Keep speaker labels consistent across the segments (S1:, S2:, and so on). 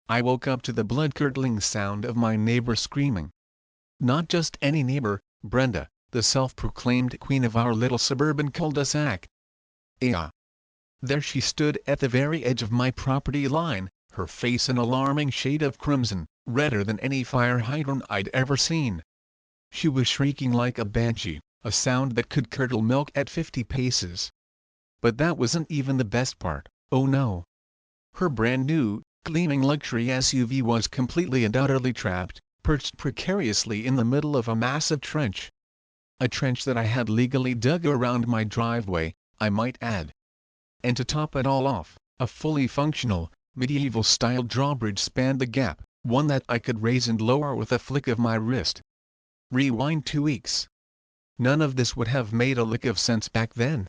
S1: I woke up to the blood-curdling sound of my neighbor screaming. Not just any neighbor, Brenda, the self-proclaimed queen of our little suburban cul-de-sac. Yeah. There she stood at the very edge of my property line, her face an alarming shade of crimson, redder than any fire hydrant I'd ever seen. She was shrieking like a banshee, a sound that could curdle milk at 50 paces. But that wasn't even the best part, oh no. Her brand-new, gleaming luxury SUV was completely and utterly trapped, perched precariously in the middle of a massive trench. A trench that I had legally dug around my driveway, I might add. And to top it all off, a fully functional, medieval-style drawbridge spanned the gap, one that I could raise and lower with a flick of my wrist. Rewind 2 weeks. None of this would have made a lick of sense back then.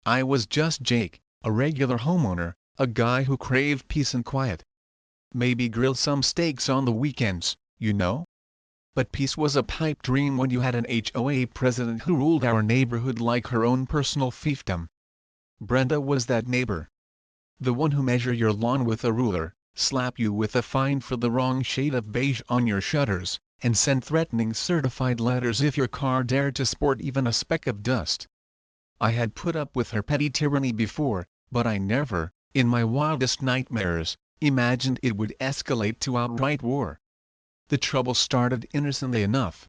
S1: I was just Jake, a regular homeowner, a guy who craved peace and quiet. Maybe grill some steaks on the weekends, you know? But peace was a pipe dream when you had an HOA president who ruled our neighborhood like her own personal fiefdom. Brenda was that neighbor. The one who measured your lawn with a ruler, slapped you with a fine for the wrong shade of beige on your shutters, and sent threatening certified letters if your car dared to sport even a speck of dust. I had put up with her petty tyranny before, but I never, in my wildest nightmares, imagined it would escalate to outright war. The trouble started innocently enough.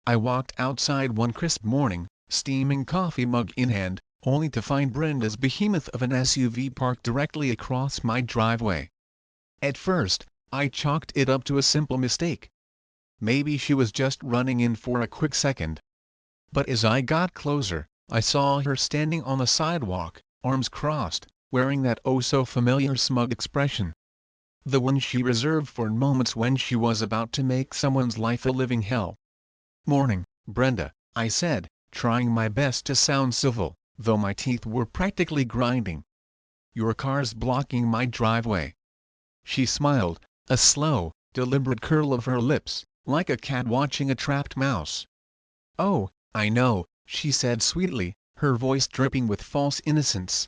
S1: I walked outside one crisp morning, steaming coffee mug in hand, only to find Brenda's behemoth of an SUV parked directly across my driveway. At first, I chalked it up to a simple mistake. Maybe she was just running in for a quick second. But as I got closer, I saw her standing on the sidewalk, arms crossed, wearing that oh-so-familiar smug expression. The one she reserved for moments when she was about to make someone's life a living hell. "Morning, Brenda," I said, trying my best to sound civil, though my teeth were practically grinding. "Your car's blocking my driveway." She smiled, a slow, deliberate curl of her lips, like a cat watching a trapped mouse. "Oh, I know," she said sweetly, her voice dripping with false innocence.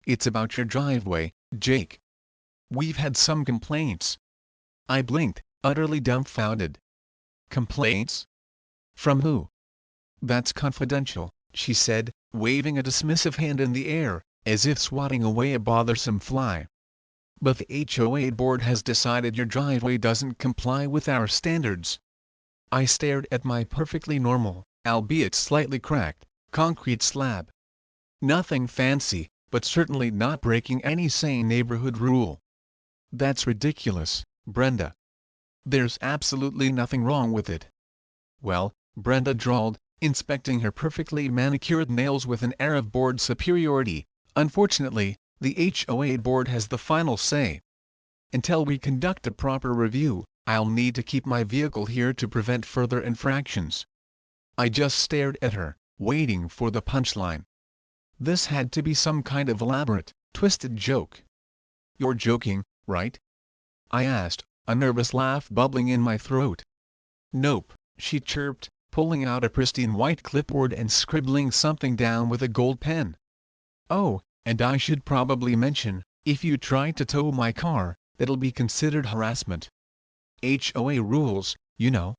S1: "It's about your driveway, Jake. We've had some complaints." I blinked, utterly dumbfounded. "Complaints? From who?" "That's confidential," she said, waving a dismissive hand in the air, as if swatting away a bothersome fly. "But the HOA board has decided your driveway doesn't comply with our standards." I stared at my perfectly normal, albeit slightly cracked, concrete slab. Nothing fancy, but certainly not breaking any sane neighborhood rule. "That's ridiculous, Brenda. There's absolutely nothing wrong with it." "Well," Brenda drawled, inspecting her perfectly manicured nails with an air of board superiority, "unfortunately, the HOA board has the final say. Until we conduct a proper review, I'll need to keep my vehicle here to prevent further infractions." I just stared at her, waiting for the punchline. This had to be some kind of elaborate, twisted joke. "You're joking, right?" I asked, a nervous laugh bubbling in my throat. "Nope," she chirped, pulling out a pristine white clipboard and scribbling something down with a gold pen. "Oh, and I should probably mention, if you try to tow my car, that'll be considered harassment. HOA rules, you know."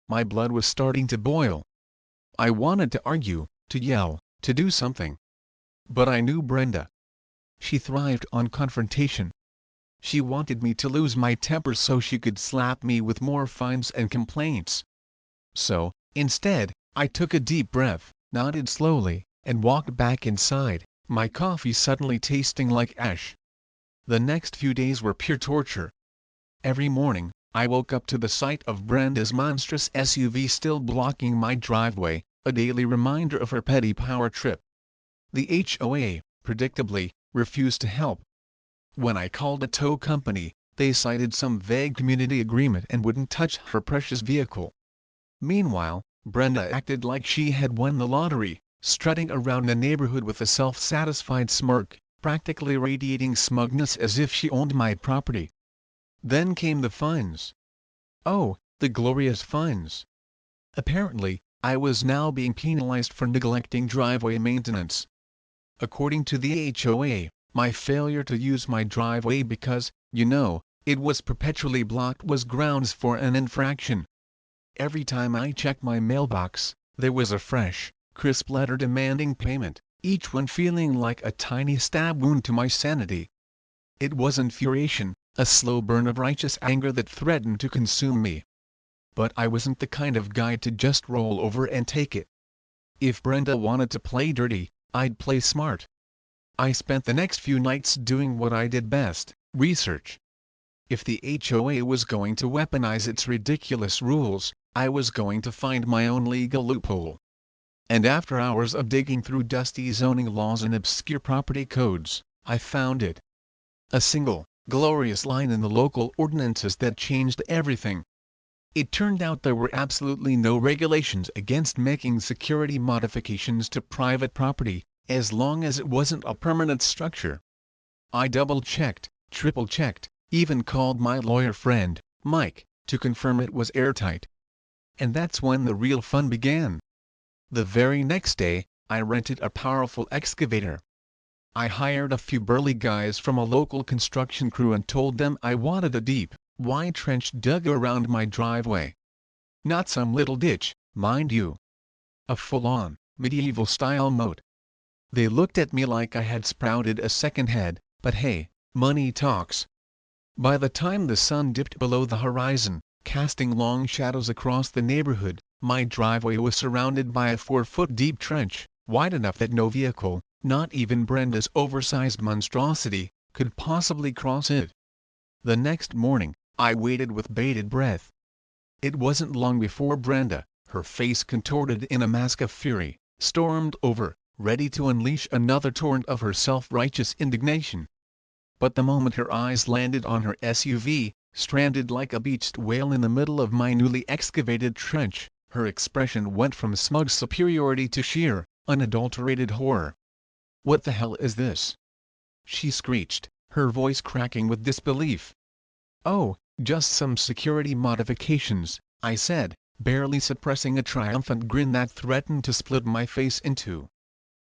S1: My blood was starting to boil. I wanted to argue, to yell, to do something. But I knew Brenda. She thrived on confrontation. She wanted me to lose my temper so she could slap me with more fines and complaints. So, instead, I took a deep breath, nodded slowly, and walked back inside, my coffee suddenly tasting like ash. The next few days were pure torture. Every morning, I woke up to the sight of Brenda's monstrous SUV still blocking my driveway, a daily reminder of her petty power trip. The HOA, predictably, refused to help. When I called a tow company, they cited some vague community agreement and wouldn't touch her precious vehicle. Meanwhile, Brenda acted like she had won the lottery, strutting around the neighborhood with a self-satisfied smirk, practically radiating smugness as if she owned my property. Then came the fines. Oh, the glorious fines. Apparently, I was now being penalized for neglecting driveway maintenance. According to the HOA, my failure to use my driveway because, you know, It was perpetually blocked was grounds for an infraction. Every time I checked my mailbox, there was a fresh, crisp letter demanding payment, each one feeling like a tiny stab wound to my sanity. It was infuriation, a slow burn of righteous anger that threatened to consume me. But I wasn't the kind of guy to just roll over and take it. If Brenda wanted to play dirty, I'd play smart. I spent the next few nights doing what I did best, research. If the HOA was going to weaponize its ridiculous rules, I was going to find my own legal loophole. And after hours of digging through dusty zoning laws and obscure property codes, I found it. A single, glorious line in the local ordinances that changed everything. It turned out there were absolutely no regulations against making security modifications to private property, as long as it wasn't a permanent structure. I double-checked, triple-checked, even called my lawyer friend, Mike, to confirm it was airtight. And that's when the real fun began. The very next day, I rented a powerful excavator. I hired a few burly guys from a local construction crew and told them I wanted a deep, wide trench dug around my driveway. Not some little ditch, mind you. A full-on, medieval-style moat. They looked at me like I had sprouted a second head, but hey, money talks. By the time the sun dipped below the horizon, casting long shadows across the neighborhood, my driveway was surrounded by a 4-foot-deep trench, wide enough that no vehicle, not even Brenda's oversized monstrosity, could possibly cross it. The next morning, I waited with bated breath. It wasn't long before Brenda, her face contorted in a mask of fury, stormed over, ready to unleash another torrent of her self-righteous indignation. But the moment her eyes landed on her SUV, stranded like a beached whale in the middle of my newly excavated trench, her expression went from smug superiority to sheer, unadulterated horror. "What the hell is this?" she screeched, her voice cracking with disbelief. "Oh, just some security modifications," I said, barely suppressing a triumphant grin that threatened to split my face in two.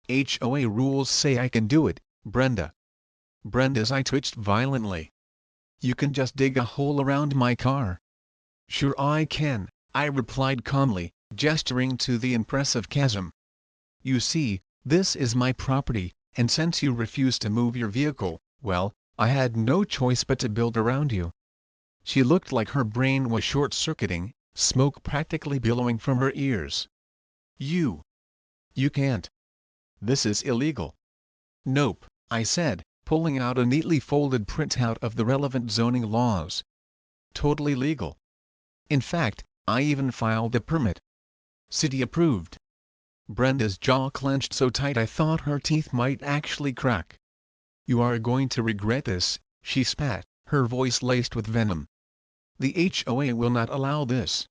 S1: "HOA rules say I can do it, Brenda." Brenda's eye twitched violently. "You can just dig a hole around my car." "Sure I can," I replied calmly, gesturing to the impressive chasm. "You see, this is my property, and since you refuse to move your vehicle, well, I had no choice but to build around you." She looked like her brain was short-circuiting, smoke practically billowing from her ears. You can't. This is illegal." "Nope," I said, pulling out a neatly folded printout of the relevant zoning laws. "Totally legal. In fact, I even filed a permit. City approved." Brenda's jaw clenched so tight I thought her teeth might actually crack. "You are going to regret this," she spat, her voice laced with venom. "The HOA will not allow this."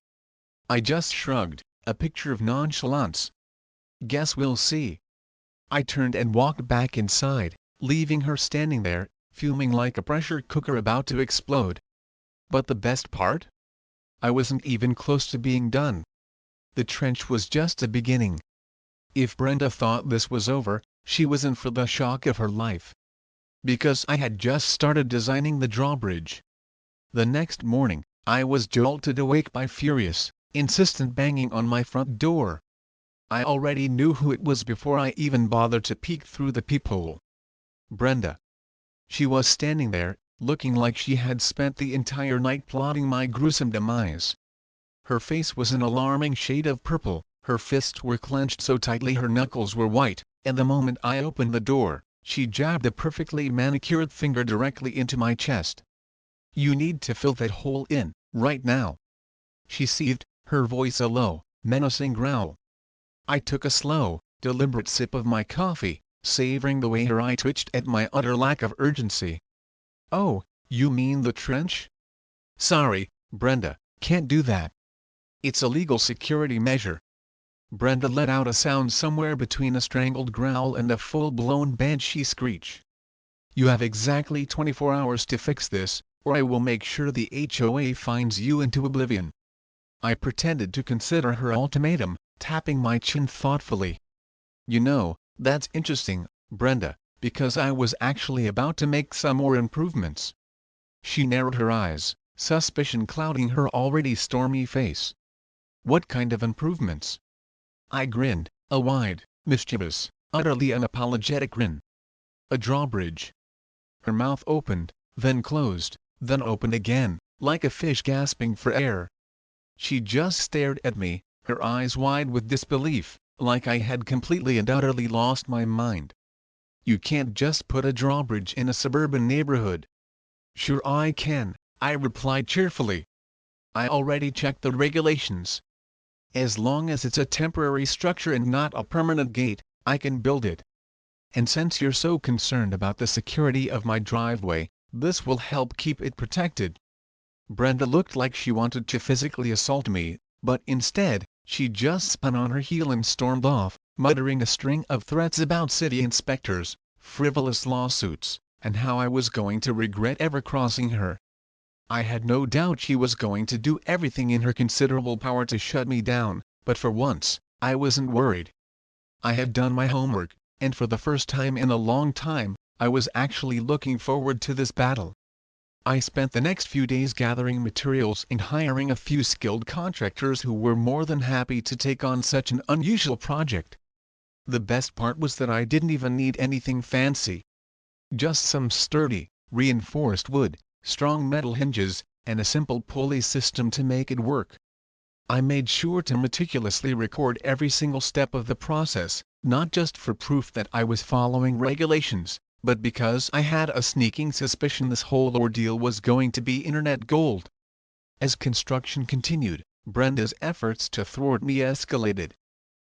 S1: I just shrugged, a picture of nonchalance. "Guess we'll see." I turned and walked back inside, leaving her standing there, fuming like a pressure cooker about to explode. But the best part? I wasn't even close to being done. The trench was just the beginning. If Brenda thought this was over, she was in for the shock of her life. Because I had just started designing the drawbridge. The next morning, I was jolted awake by furious, insistent banging on my front door. I already knew who it was before I even bothered to peek through the peephole. Brenda. She was standing there, looking like she had spent the entire night plotting my gruesome demise. Her face was an alarming shade of purple, her fists were clenched so tightly her knuckles were white, and the moment I opened the door, she jabbed a perfectly manicured finger directly into my chest. "You need to fill that hole in, right now." She seethed, her voice a low, menacing growl. I took a slow, deliberate sip of my coffee, savoring the way her eye twitched at my utter lack of urgency. "Oh, you mean the trench?" "Sorry, Brenda, can't do that. It's a legal security measure." Brenda let out a sound somewhere between a strangled growl and a full-blown banshee screech. "You have exactly 24 hours to fix this, or I will make sure the HOA fines you into oblivion." I pretended to consider her ultimatum, tapping my chin thoughtfully. "You know, that's interesting, Brenda, because I was actually about to make some more improvements." She narrowed her eyes, suspicion clouding her already stormy face. "What kind of improvements?" I grinned, a wide, mischievous, utterly unapologetic grin. "A drawbridge." Her mouth opened, then closed, then opened again, like a fish gasping for air. She just stared at me, her eyes wide with disbelief, like I had completely and utterly lost my mind. "You can't just put a drawbridge in a suburban neighborhood." "Sure I can," I replied cheerfully. "I already checked the regulations. As long as it's a temporary structure and not a permanent gate, I can build it. And since you're so concerned about the security of my driveway, this will help keep it protected." Brenda looked like she wanted to physically assault me, but instead, she just spun on her heel and stormed off, muttering a string of threats about city inspectors, frivolous lawsuits, and how I was going to regret ever crossing her. I had no doubt she was going to do everything in her considerable power to shut me down, but for once, I wasn't worried. I had done my homework, and for the first time in a long time, I was actually looking forward to this battle. I spent the next few days gathering materials and hiring a few skilled contractors who were more than happy to take on such an unusual project. The best part was that I didn't even need anything fancy. Just some sturdy, reinforced wood, strong metal hinges, and a simple pulley system to make it work. I made sure to meticulously record every single step of the process, not just for proof that I was following regulations, but because I had a sneaking suspicion this whole ordeal was going to be internet gold. As construction continued, Brenda's efforts to thwart me escalated.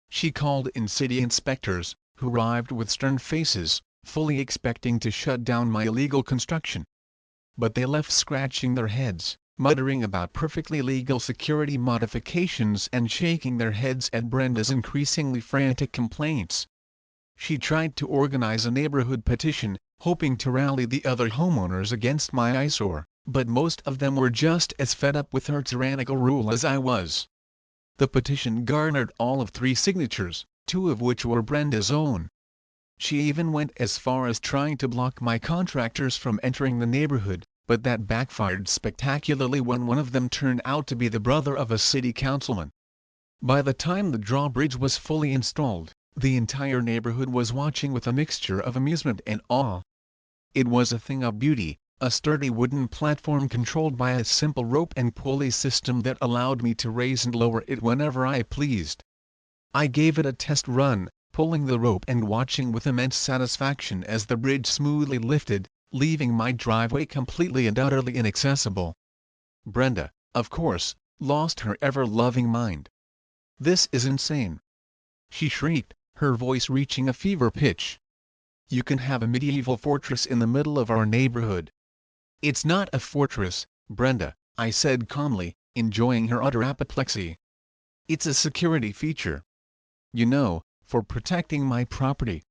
S1: She called in city inspectors, who arrived with stern faces, fully expecting to shut down my illegal construction. But they left scratching their heads, muttering about perfectly legal security modifications and shaking their heads at Brenda's increasingly frantic complaints. She tried to organize a neighborhood petition, hoping to rally the other homeowners against my eyesore, but most of them were just as fed up with her tyrannical rule as I was. The petition garnered all of 3 signatures, 2 of which were Brenda's own. She even went as far as trying to block my contractors from entering the neighborhood, but that backfired spectacularly when one of them turned out to be the brother of a city councilman. By the time the drawbridge was fully installed, the entire neighborhood was watching with a mixture of amusement and awe. It was a thing of beauty, a sturdy wooden platform controlled by a simple rope and pulley system that allowed me to raise and lower it whenever I pleased. I gave it a test run, pulling the rope and watching with immense satisfaction as the bridge smoothly lifted, leaving my driveway completely and utterly inaccessible. Brenda, of course, lost her ever-loving mind. "This is insane!" she shrieked, her voice reaching a fever pitch. "You can have a medieval fortress in the middle of our neighborhood." "It's not a fortress, Brenda," I said calmly, enjoying her utter apoplexy. "It's a security feature. You know, for protecting my property.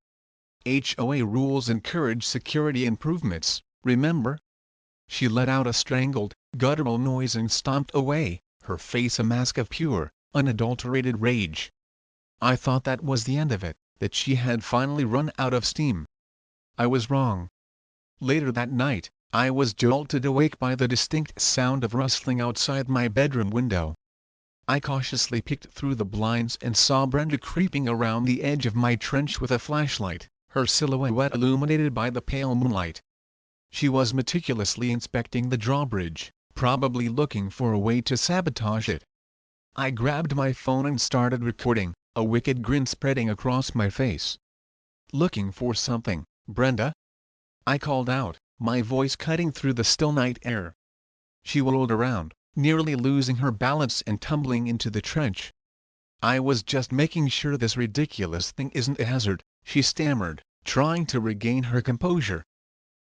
S1: HOA rules encourage security improvements, remember?" She let out a strangled, guttural noise and stomped away, her face a mask of pure, unadulterated rage. I thought that was the end of it, that she had finally run out of steam. I was wrong. Later that night, I was jolted awake by the distinct sound of rustling outside my bedroom window. I cautiously peeked through the blinds and saw Brenda creeping around the edge of my trench with a flashlight, her silhouette illuminated by the pale moonlight. She was meticulously inspecting the drawbridge, probably looking for a way to sabotage it. I grabbed my phone and started recording, a wicked grin spreading across my face. "Looking for something, Brenda?" I called out, my voice cutting through the still night air. She whirled around, nearly losing her balance and tumbling into the trench. "I was just making sure this ridiculous thing isn't a hazard," she stammered, trying to regain her composure.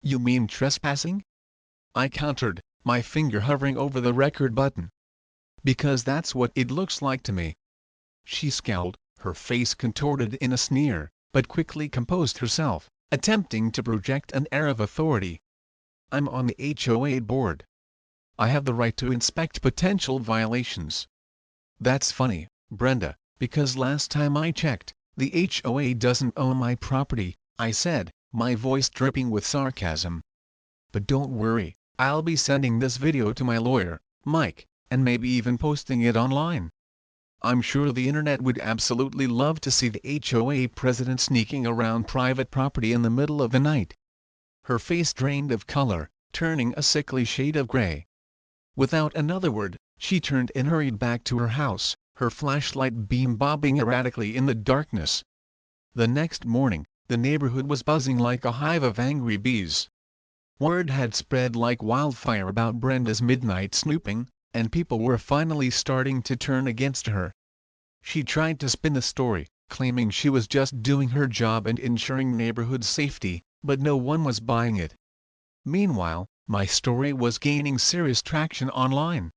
S1: "You mean trespassing?" I countered, my finger hovering over the record button. "Because that's what it looks like to me." She scowled, her face contorted in a sneer, but quickly composed herself, attempting to project an air of authority. "I'm on the HOA board. I have the right to inspect potential violations." "That's funny, Brenda, because last time I checked, the HOA doesn't own my property," I said, my voice dripping with sarcasm. "But don't worry, I'll be sending this video to my lawyer, Mike, and maybe even posting it online. I'm sure the internet would absolutely love to see the HOA president sneaking around private property in the middle of the night. Her face drained of color, turning a sickly shade of gray. Without another word, she turned and hurried back to her house, her flashlight beam bobbing erratically in the darkness. The next morning, the neighborhood was buzzing like a hive of angry bees. Word had spread like wildfire about Brenda's midnight snooping, and people were finally starting to turn against her. She tried to spin the story, claiming she was just doing her job and ensuring neighborhood safety, but no one was buying it. Meanwhile, my story was gaining serious traction online.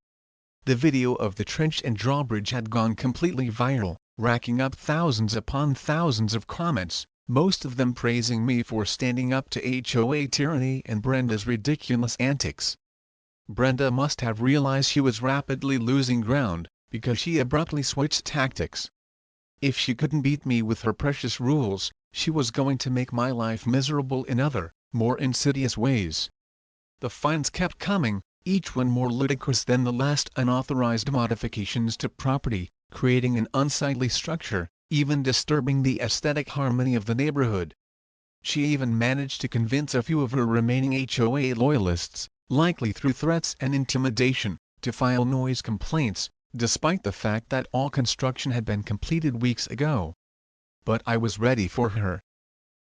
S1: The video of the trench and drawbridge had gone completely viral, racking up thousands upon thousands of comments, most of them praising me for standing up to HOA tyranny and Brenda's ridiculous antics. Brenda must have realized she was rapidly losing ground, because she abruptly switched tactics. If she couldn't beat me with her precious rules, she was going to make my life miserable in other, more insidious ways. The fines kept coming, each one more ludicrous than the last. Unauthorized modifications to property, creating an unsightly structure, even disturbing the aesthetic harmony of the neighborhood. She even managed to convince a few of her remaining HOA loyalists, likely through threats and intimidation, to file noise complaints, despite the fact that all construction had been completed weeks ago. But I was ready for her.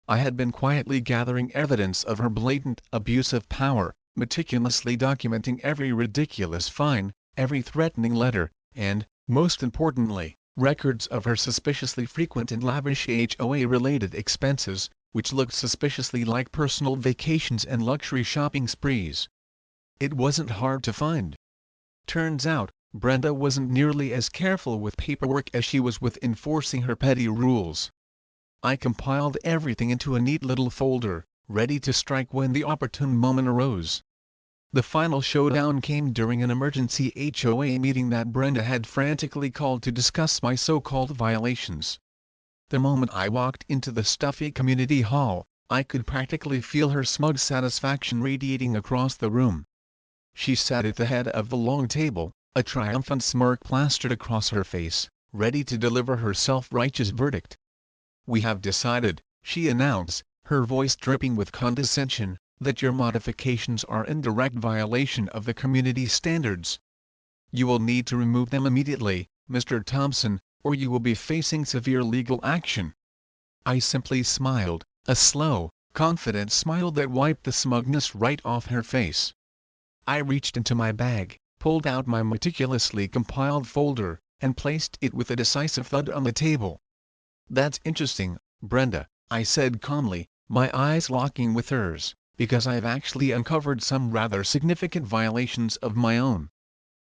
S1: I had been quietly gathering evidence of her blatant abuse of power, meticulously documenting every ridiculous fine, every threatening letter, and, most importantly, records of her suspiciously frequent and lavish HOA-related expenses, which looked suspiciously like personal vacations and luxury shopping sprees. It wasn't hard to find. Turns out, Brenda wasn't nearly as careful with paperwork as she was with enforcing her petty rules. I compiled everything into a neat little folder, ready to strike when the opportune moment arose. The final showdown came during an emergency HOA meeting that Brenda had frantically called to discuss my so-called violations. The moment I walked into the stuffy community hall, I could practically feel her smug satisfaction radiating across the room. She sat at the head of the long table, a triumphant smirk plastered across her face, ready to deliver her self-righteous verdict. "We have decided," she announced, her voice dripping with condescension, "that your modifications are in direct violation of the community standards. You will need to remove them immediately, Mr. Thompson, or you will be facing severe legal action." I simply smiled, a slow, confident smile that wiped the smugness right off her face. I reached into my bag, pulled out my meticulously compiled folder, and placed it with a decisive thud on the table. "That's interesting, Brenda," I said calmly, my eyes locking with hers, "because I've actually uncovered some rather significant violations of my own."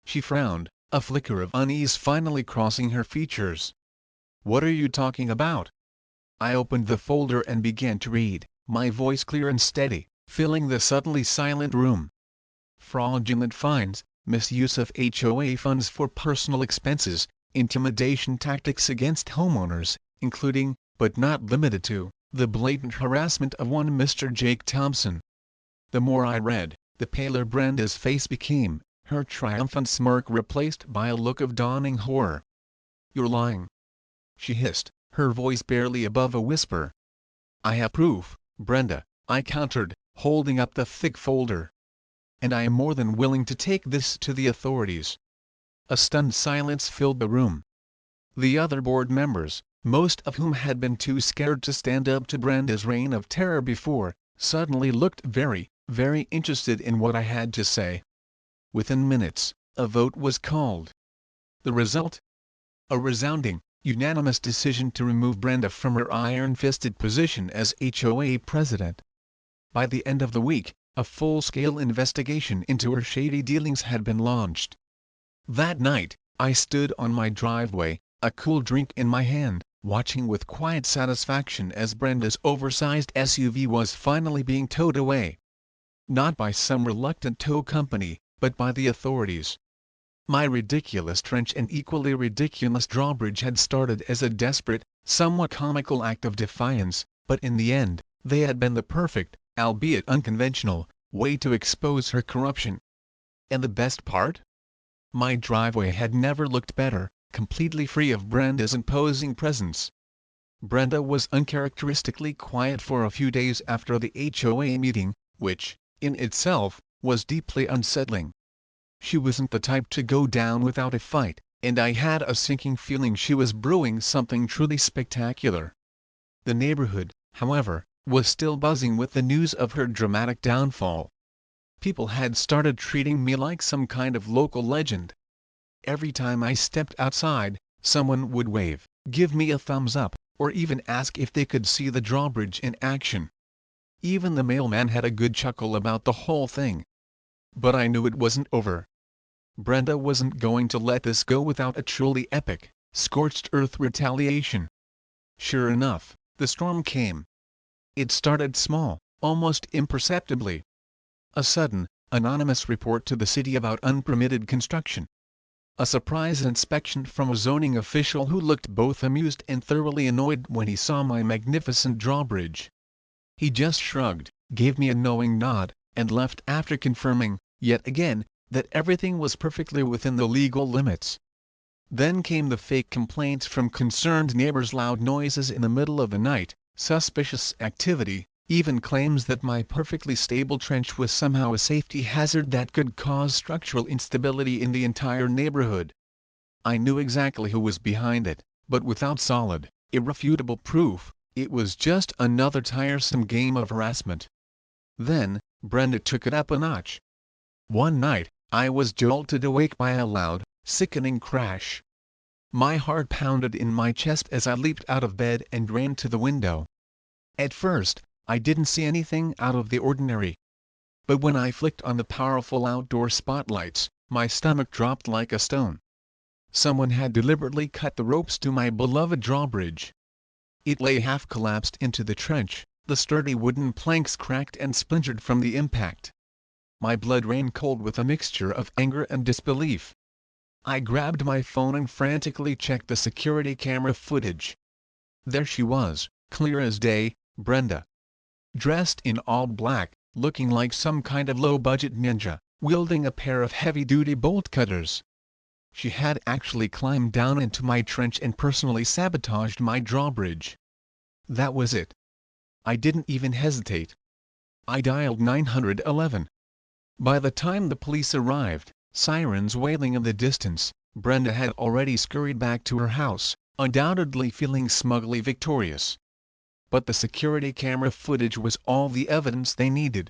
S1: She frowned, a flicker of unease finally crossing her features. "What are you talking about?" I opened the folder and began to read, my voice clear and steady, filling the suddenly silent room. "Fraudulent fines, misuse of HOA funds for personal expenses, intimidation tactics against homeowners, including, but not limited to, the blatant harassment of one Mr. Jake Thompson." The more I read, the paler Brenda's face became, her triumphant smirk replaced by a look of dawning horror. "You're lying," she hissed, her voice barely above a whisper. "I have proof, Brenda," I countered, holding up the thick folder. "And I am more than willing to take this to the authorities." A stunned silence filled the room. The other board members, most of whom had been too scared to stand up to Brenda's reign of terror before, suddenly looked very, very interested in what I had to say. Within minutes, a vote was called. The result? A resounding, unanimous decision to remove Brenda from her iron-fisted position as HOA president. By the end of the week, a full-scale investigation into her shady dealings had been launched. That night, I stood on my driveway, a cool drink in my hand, watching with quiet satisfaction as Brenda's oversized SUV was finally being towed away. Not by some reluctant tow company, but by the authorities. My ridiculous trench and equally ridiculous drawbridge had started as a desperate, somewhat comical act of defiance, but in the end, they had been the perfect, albeit unconventional, way to expose her corruption. And the best part? My driveway had never looked better, completely free of Brenda's imposing presence. Brenda was uncharacteristically quiet for a few days after the HOA meeting, which, in itself, was deeply unsettling. She wasn't the type to go down without a fight, and I had a sinking feeling she was brewing something truly spectacular. The neighborhood, however, was still buzzing with the news of her dramatic downfall. People had started treating me like some kind of local legend. Every time I stepped outside, someone would wave, give me a thumbs up, or even ask if they could see the drawbridge in action. Even the mailman had a good chuckle about the whole thing. But I knew it wasn't over. Brenda wasn't going to let this go without a truly epic, scorched-earth retaliation. Sure enough, the storm came. It started small, almost imperceptibly. A sudden, anonymous report to the city about unpermitted construction. A surprise inspection from a zoning official who looked both amused and thoroughly annoyed when he saw my magnificent drawbridge. He just shrugged, gave me a knowing nod, and left after confirming, yet again, that everything was perfectly within the legal limits. Then came the fake complaints from concerned neighbors, loud noises in the middle of the night, suspicious activity, even claims that my perfectly stable trench was somehow a safety hazard that could cause structural instability in the entire neighborhood. I knew exactly who was behind it, but without solid, irrefutable proof, it was just another tiresome game of harassment. Then, Brenda took it up a notch. One night, I was jolted awake by a loud, sickening crash. My heart pounded in my chest as I leaped out of bed and ran to the window. At first, I didn't see anything out of the ordinary. But when I flicked on the powerful outdoor spotlights, my stomach dropped like a stone. Someone had deliberately cut the ropes to my beloved drawbridge. It lay half collapsed into the trench, the sturdy wooden planks cracked and splintered from the impact. My blood ran cold with a mixture of anger and disbelief. I grabbed my phone and frantically checked the security camera footage. There she was, clear as day, Brenda. Dressed in all black, looking like some kind of low-budget ninja, wielding a pair of heavy-duty bolt cutters. She had actually climbed down into my trench and personally sabotaged my drawbridge. That was it. I didn't even hesitate. I dialed 911. By the time the police arrived, sirens wailing in the distance, Brenda had already scurried back to her house, undoubtedly feeling smugly victorious. But the security camera footage was all the evidence they needed.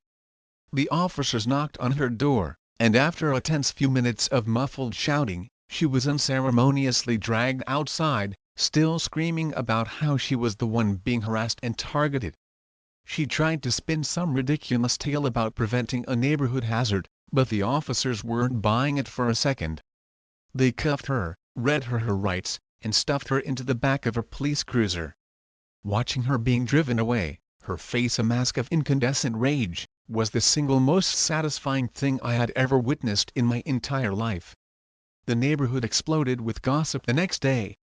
S1: The officers knocked on her door, and after a tense few minutes of muffled shouting, she was unceremoniously dragged outside, still screaming about how she was the one being harassed and targeted. She tried to spin some ridiculous tale about preventing a neighborhood hazard, but the officers weren't buying it for a second. They cuffed her, read her rights, and stuffed her into the back of a police cruiser. Watching her being driven away, her face a mask of incandescent rage, was the single most satisfying thing I had ever witnessed in my entire life. The neighborhood exploded with gossip the next day.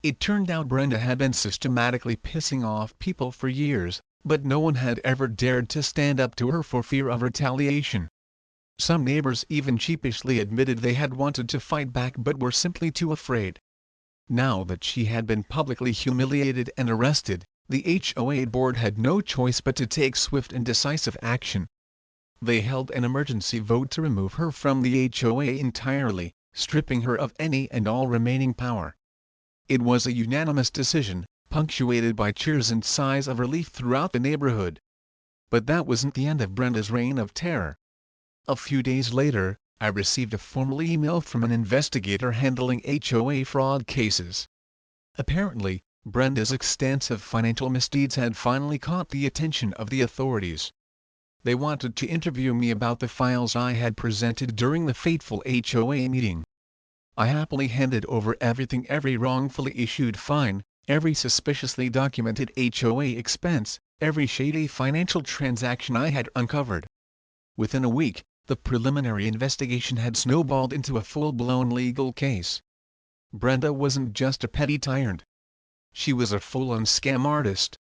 S1: It turned out Brenda had been systematically pissing off people for years, but no one had ever dared to stand up to her for fear of retaliation. Some neighbors even sheepishly admitted they had wanted to fight back but were simply too afraid. Now that she had been publicly humiliated and arrested, the HOA board had no choice but to take swift and decisive action. They held an emergency vote to remove her from the HOA entirely, stripping her of any and all remaining power. It was a unanimous decision, punctuated by cheers and sighs of relief throughout the neighborhood. But that wasn't the end of Brenda's reign of terror. A few days later, I received a formal email from an investigator handling HOA fraud cases. Apparently, Brenda's extensive financial misdeeds had finally caught the attention of the authorities. They wanted to interview me about the files I had presented during the fateful HOA meeting. I happily handed over everything: every wrongfully issued fine, every suspiciously documented HOA expense, every shady financial transaction I had uncovered. Within a week, the preliminary investigation had snowballed into a full-blown legal case. Brenda wasn't just a petty tyrant. She was a full-on scam artist.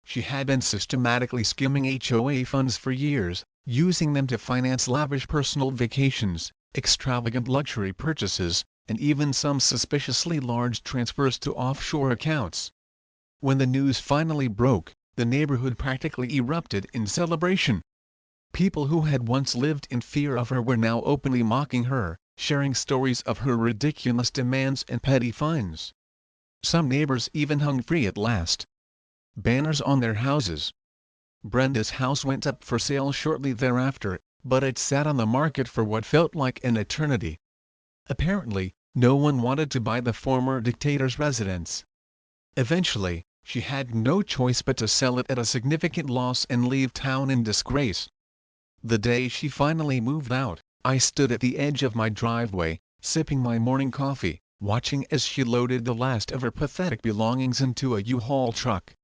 S1: She had been systematically skimming HOA funds for years, using them to finance lavish personal vacations, extravagant luxury purchases, and even some suspiciously large transfers to offshore accounts. When the news finally broke, the neighborhood practically erupted in celebration. People who had once lived in fear of her were now openly mocking her, sharing stories of her ridiculous demands and petty fines. Some neighbors even hung free at last banners on their houses. Brenda's house went up for sale shortly thereafter, but it sat on the market for what felt like an eternity. Apparently, no one wanted to buy the former dictator's residence. Eventually, she had no choice but to sell it at a significant loss and leave town in disgrace. The day she finally moved out, I stood at the edge of my driveway, sipping my morning coffee, watching as she loaded the last of her pathetic belongings into a U-Haul truck.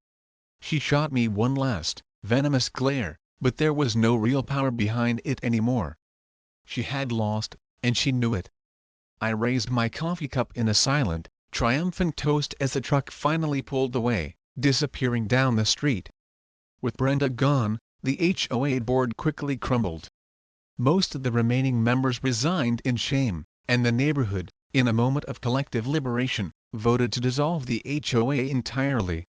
S1: She shot me one last, venomous glare, but there was no real power behind it anymore. She had lost, and she knew it. I raised my coffee cup in a silent, triumphant toast as the truck finally pulled away, disappearing down the street. With Brenda gone, the HOA board quickly crumbled. Most of the remaining members resigned in shame, and the neighborhood, in a moment of collective liberation, voted to dissolve the HOA entirely.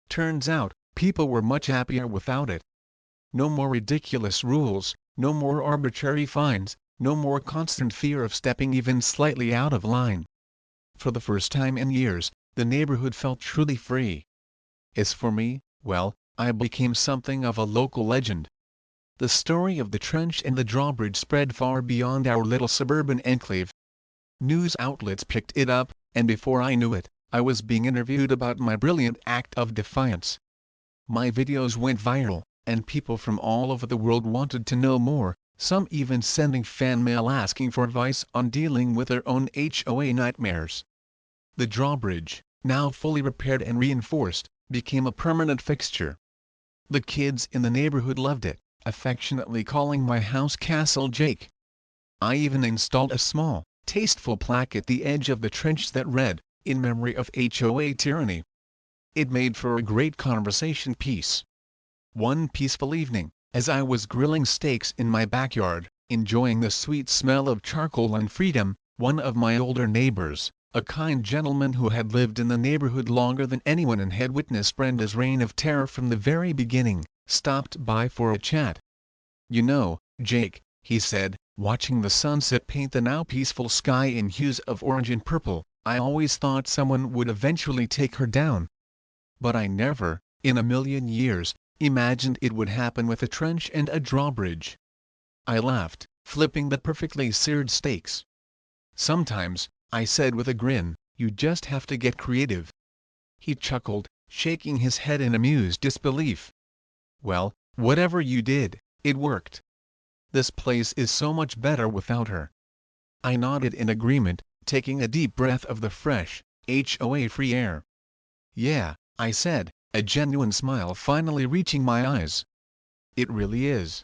S1: Turns out, people were much happier without it. No more ridiculous rules, no more arbitrary fines, no more constant fear of stepping even slightly out of line. For the first time in years, the neighborhood felt truly free. As for me, well, I became something of a local legend. The story of the trench and the drawbridge spread far beyond our little suburban enclave. News outlets picked it up, and before I knew it, I was being interviewed about my brilliant act of defiance. My videos went viral, and people from all over the world wanted to know more, some even sending fan mail asking for advice on dealing with their own HOA nightmares. The drawbridge, now fully repaired and reinforced, became a permanent fixture. The kids in the neighborhood loved it, affectionately calling my house Castle Jake. I even installed a small, tasteful plaque at the edge of the trench that read, "In memory of HOA tyranny." It made for a great conversation piece. One peaceful evening, as I was grilling steaks in my backyard, enjoying the sweet smell of charcoal and freedom, one of my older neighbors, a kind gentleman who had lived in the neighborhood longer than anyone and had witnessed Brenda's reign of terror from the very beginning, stopped by for a chat. "You know, Jake," he said, watching the sunset paint the now peaceful sky in hues of orange and purple, "I always thought someone would eventually take her down. But I never, in a million years, imagined it would happen with a trench and a drawbridge." I laughed, flipping the perfectly seared steaks. "Sometimes," I said with a grin, "you just have to get creative." He chuckled, shaking his head in amused disbelief. "Well, whatever you did, it worked. This place is so much better without her." I nodded in agreement, taking a deep breath of the fresh, HOA-free air. "Yeah," I said, a genuine smile finally reaching my eyes. "It really is.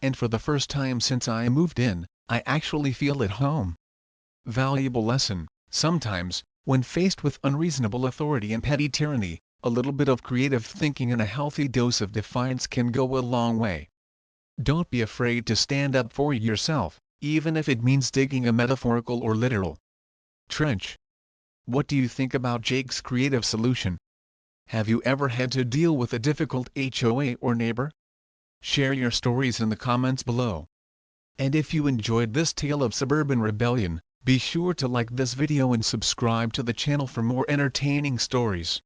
S1: And for the first time since I moved in, I actually feel at home." Valuable lesson: sometimes, when faced with unreasonable authority and petty tyranny, a little bit of creative thinking and a healthy dose of defiance can go a long way. Don't be afraid to stand up for yourself, even if it means digging a metaphorical or literal trench. What do you think about Jake's creative solution? Have you ever had to deal with a difficult HOA or neighbor? Share your stories in the comments below. And if you enjoyed this tale of suburban rebellion, be sure to like this video and subscribe to the channel for more entertaining stories.